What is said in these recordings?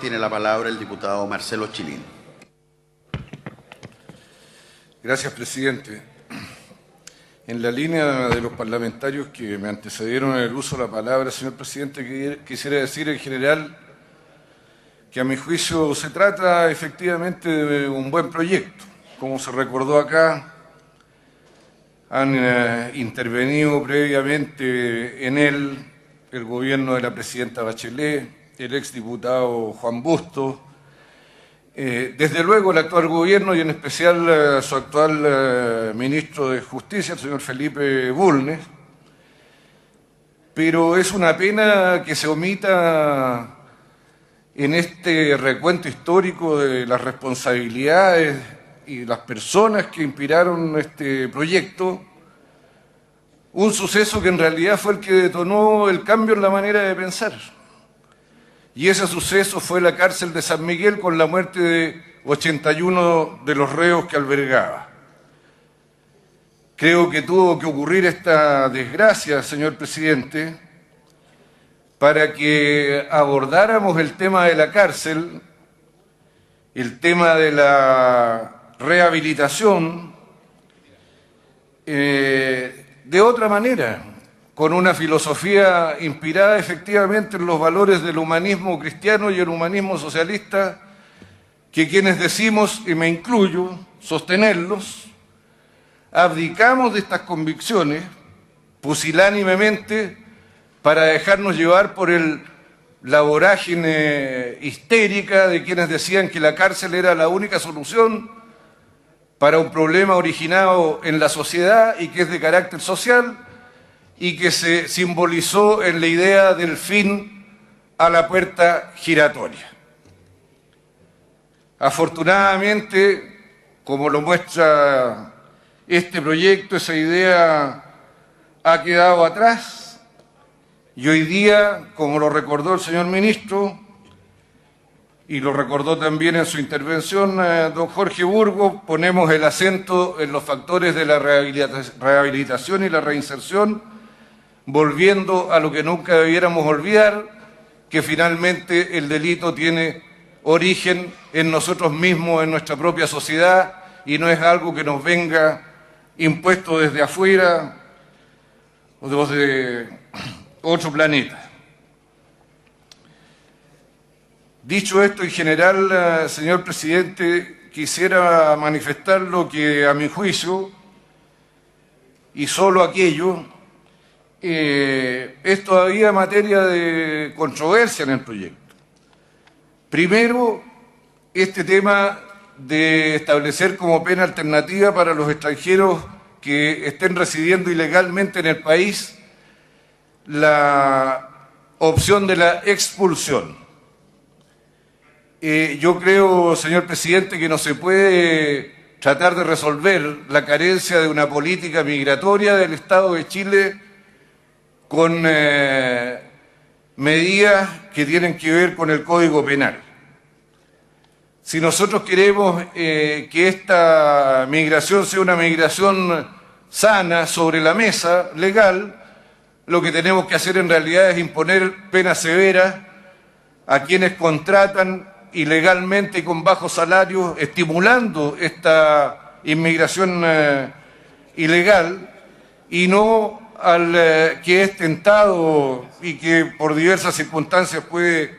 tiene la palabra el diputado Marcelo Chilín. Gracias, presidente. En la línea de los parlamentarios que me antecedieron en el uso de la palabra, señor presidente, quisiera decir en general que a mi juicio se trata efectivamente de un buen proyecto. Como se recordó acá, han intervenido previamente en él el gobierno de la presidenta Bachelet, el exdiputado Juan Bustos, desde luego el actual gobierno y en especial su actual ministro de Justicia, el señor Felipe Bulnes, pero es una pena que se omita en este recuento histórico de las responsabilidades y las personas que inspiraron este proyecto, un suceso que en realidad fue el que detonó el cambio en la manera de pensar. Y ese suceso fue la cárcel de San Miguel con la muerte de 81 de los reos que albergaba. Creo que tuvo que ocurrir esta desgracia, señor presidente, para que abordáramos el tema de la cárcel, el tema de la rehabilitación, de otra manera, con una filosofía inspirada efectivamente en los valores del humanismo cristiano y el humanismo socialista, que quienes decimos, y me incluyo, sostenerlos, abdicamos de estas convicciones pusilánimemente para dejarnos llevar por la vorágine histérica de quienes decían que la cárcel era la única solución para un problema originado en la sociedad y que es de carácter social, y que se simbolizó en la idea del fin a la puerta giratoria. Afortunadamente, como lo muestra este proyecto, esa idea ha quedado atrás y hoy día, como lo recordó el señor ministro, y lo recordó también en su intervención don Jorge Burgos, ponemos el acento en los factores de la rehabilitación y la reinserción, volviendo a lo que nunca debiéramos olvidar, que finalmente el delito tiene origen en nosotros mismos, en nuestra propia sociedad, y no es algo que nos venga impuesto desde afuera o desde otro planeta. Dicho esto, en general, señor presidente, quisiera manifestar lo que a mi juicio, y solo aquello, es todavía materia de controversia en el proyecto. Primero, este tema de establecer como pena alternativa para los extranjeros que estén residiendo ilegalmente en el país la opción de la expulsión. Yo creo, señor presidente, que no se puede tratar de resolver la carencia de una política migratoria del Estado de Chile con medidas que tienen que ver con el Código Penal. Si nosotros queremos que esta migración sea una migración sana, sobre la mesa, legal, lo que tenemos que hacer en realidad es imponer penas severas a quienes contratan ilegalmente y con bajos salarios, estimulando esta inmigración ilegal, y no al que es tentado y que por diversas circunstancias puede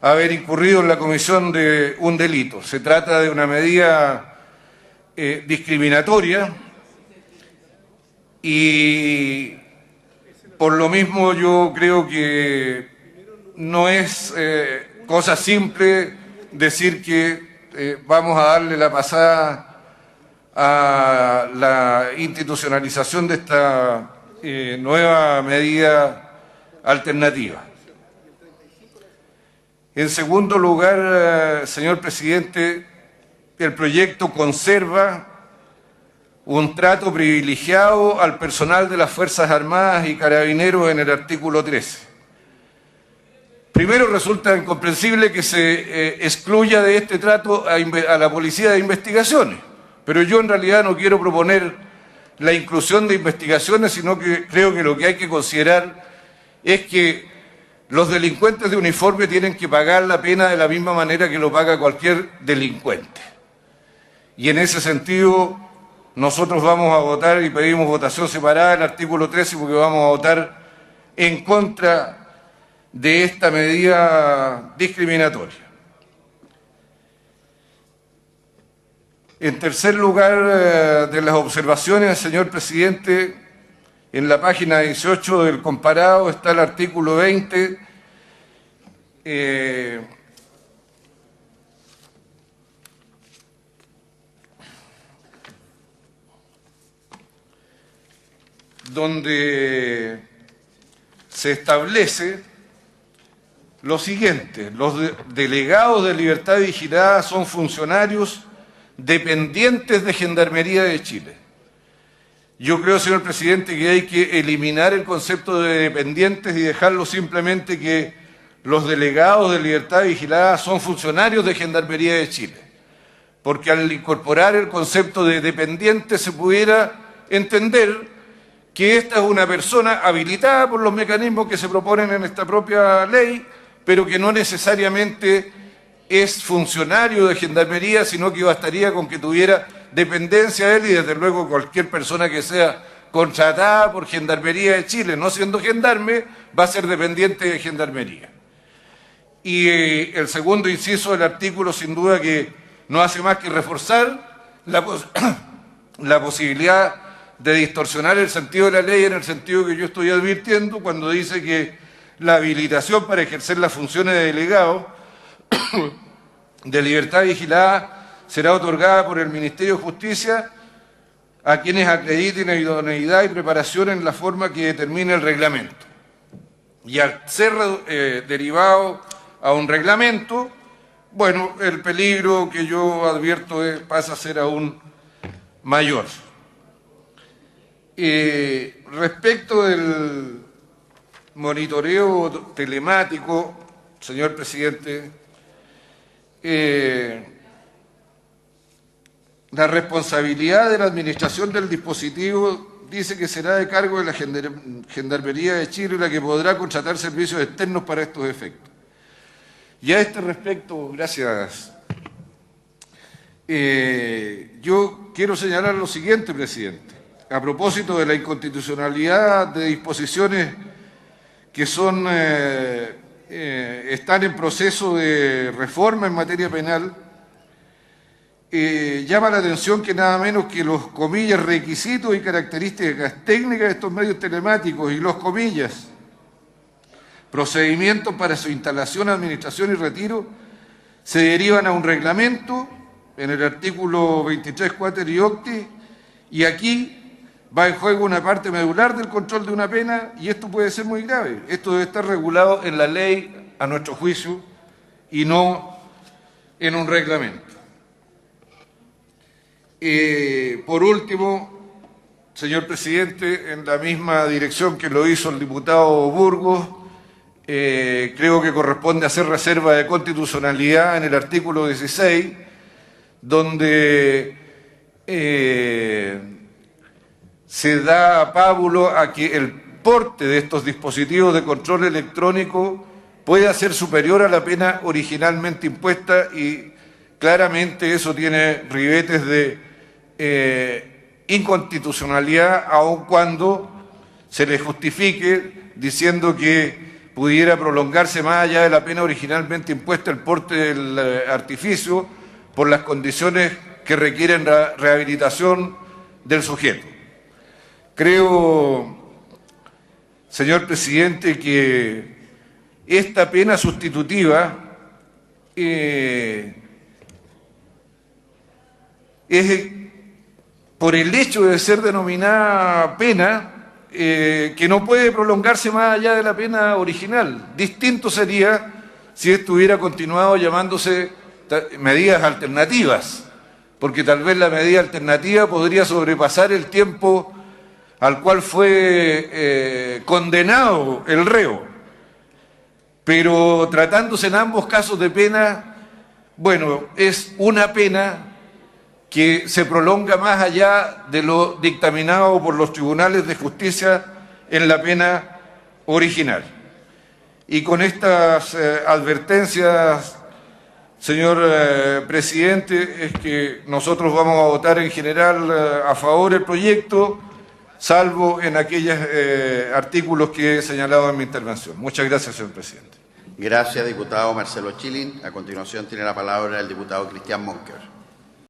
haber incurrido en la comisión de un delito. Se trata de una medida discriminatoria y por lo mismo yo creo que no es cosa simple decir que vamos a darle la pasada a la institucionalización de esta nueva medida alternativa. En segundo lugar, señor presidente, el proyecto conserva un trato privilegiado al personal de las Fuerzas Armadas y Carabineros en el artículo 13. Primero, resulta incomprensible que se excluya de este trato a la Policía de Investigaciones, pero yo en realidad no quiero proponer la inclusión de investigaciones, sino que creo que lo que hay que considerar es que los delincuentes de uniforme tienen que pagar la pena de la misma manera que lo paga cualquier delincuente. Y en ese sentido, nosotros vamos a votar y pedimos votación separada del artículo 13 porque vamos a votar en contra de esta medida discriminatoria. En tercer lugar, de las observaciones, señor presidente, en la página 18 del comparado está el artículo 20, donde se establece lo siguiente: los delegados de libertad vigilada son funcionarios dependientes de Gendarmería de Chile. Yo creo, señor presidente, que hay que eliminar el concepto de dependientes y dejarlo simplemente que los delegados de libertad vigilada son funcionarios de Gendarmería de Chile, porque al incorporar el concepto de dependiente se pudiera entender que esta es una persona habilitada por los mecanismos que se proponen en esta propia ley, pero que no necesariamente es funcionario de Gendarmería, sino que bastaría con que tuviera dependencia de él, y desde luego cualquier persona que sea contratada por Gendarmería de Chile, no siendo gendarme, va a ser dependiente de Gendarmería. Y el segundo inciso del artículo, sin duda que no hace más que reforzar la posibilidad de distorsionar el sentido de la ley, en el sentido que yo estoy advirtiendo cuando dice que la habilitación para ejercer las funciones de delegado de libertad vigilada será otorgada por el Ministerio de Justicia a quienes acrediten idoneidad y preparación en la forma que determine el reglamento. Y al ser derivado a un reglamento, bueno, el peligro que yo advierto pasa a ser aún mayor. Respecto del monitoreo telemático, señor presidente, la responsabilidad de la administración del dispositivo dice que será de cargo de la Gendarmería de Chile, la que podrá contratar servicios externos para estos efectos. Y a este respecto, gracias, yo quiero señalar lo siguiente, presidente. A propósito de la inconstitucionalidad de disposiciones que son, están en proceso de reforma en materia penal, llama la atención que nada menos que los, comillas, requisitos y características técnicas de estos medios telemáticos y los, comillas, procedimientos para su instalación, administración y retiro se derivan a un reglamento en el artículo 23 cuater y octi, y aquí va en juego una parte medular del control de una pena, y esto puede ser muy grave. Esto debe estar regulado en la ley, a nuestro juicio, y no en un reglamento. Por último, señor presidente, en la misma dirección que lo hizo el diputado Burgos, creo que corresponde hacer reserva de constitucionalidad en el artículo 16, donde se da pábulo a que el porte de estos dispositivos de control electrónico pueda ser superior a la pena originalmente impuesta, y claramente eso tiene ribetes de inconstitucionalidad, aun cuando se le justifique diciendo que pudiera prolongarse más allá de la pena originalmente impuesta el porte del artificio por las condiciones que requieren la rehabilitación del sujeto. Creo, señor presidente, que esta pena sustitutiva es, por el hecho de ser denominada pena, que no puede prolongarse más allá de la pena original. Distinto sería si esto hubiera continuado llamándose medidas alternativas, porque tal vez la medida alternativa podría sobrepasar el tiempo al cual fue condenado el reo. Pero tratándose en ambos casos de pena, bueno, es una pena que se prolonga más allá de lo dictaminado por los tribunales de justicia en la pena original. Y con estas advertencias, señor presidente, es que nosotros vamos a votar en general a favor del proyecto, salvo en aquellos artículos que he señalado en mi intervención. Muchas gracias, señor presidente. Gracias, diputado Marcelo Chilin. A continuación tiene la palabra el diputado Cristian Monker.